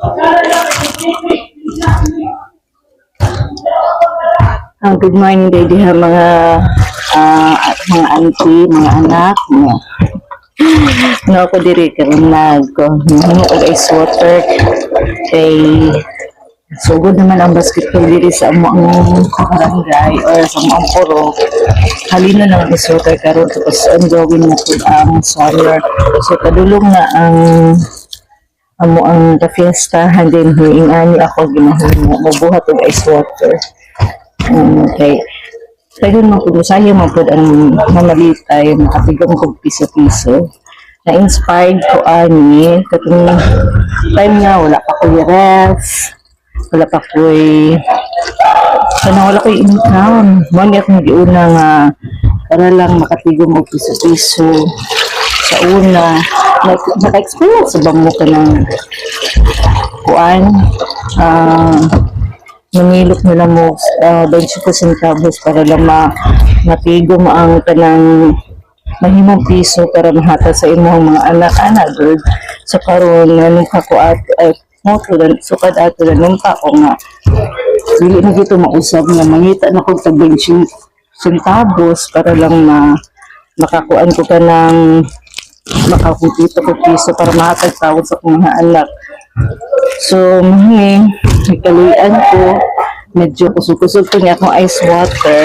Good morning, baby, ha, mga auntie, mga anak, no, ako diri karon nag ice water kay sugod naman ang basketball diri sa among barangay or sa among puro. Halina lang ice water karon tapos ongoing na pud ang summer. So padulong na ang amo ang fiesta din huingani ako ginahimo mabuhat og ice water. Okay. Pwede mo po, sayang mo po ang mamalitay, makatigam ko piso-piso. Na-inspired ko ani, katong time nga, wala pa ko yung ref, wala pa ko wala ko yung income. Mani akong giuna nga, para lang makatigam ko piso-piso. Sa una, naka-experience ba mo ka ng kuan, namilok nila mo 20 centavos para lang matigom ang kanang mahimong piso para mahatag sa imong mga anak-anak girl. So karon nung kako at moto dan sukad ato na nung kako nga dili na gito mausab nga mangita na kog tag 20 centavos para lang makakuan ko ka ng makakumpito ko piso para mahatag tawad sa akong mga anak. So, nagkaluyan ko, medyo kusog-kusog ko niya akong ice water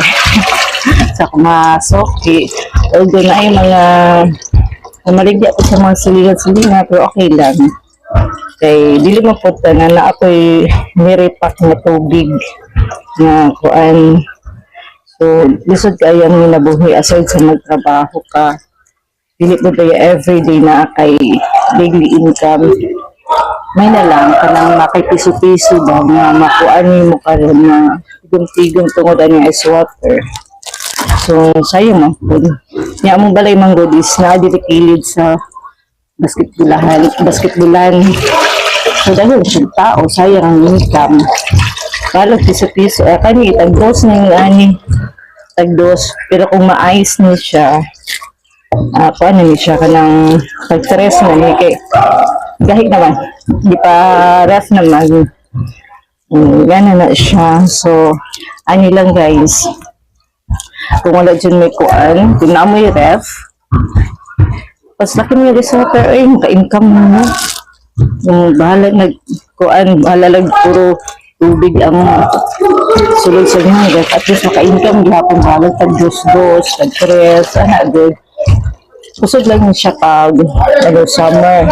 sa kumasoki. Although na ay mga maligya ko sa mga silingan-silingan, pero okay lang. Kay, dili mo po na ako'y niripak na tubig na kuan. So, lisod kayang minabuhi aside sa magtrabaho ka. Dili po tayo everyday na kay daily income. May na lang kanang makay piso-piso ba nga makuan mo karon na tigong-tigong tungod ani ice water. So sayang man po. Nya among balay manggod is na dili kilid sa basketbulan. So dahil siya tao sayang ang income. Kala piso-piso kani tagdos ning ani tagdos pero kung ma-ice ni siya kuan ni siya kanang pag-stress na ni kay gahig naman, di pa ref naman. Yan na siya. So, ani lang guys. Kung wala dyan may kuan, kung na mo yung ref, pas laki mo yung resorter, ay, maka-income mo. Bahala nag-kuan, bahala lang puro tubig ang sulod sa mga. At least maka-income, gihapon bahala tag-dos-dos, tag-tres, good. Kusog lang siya pag summer.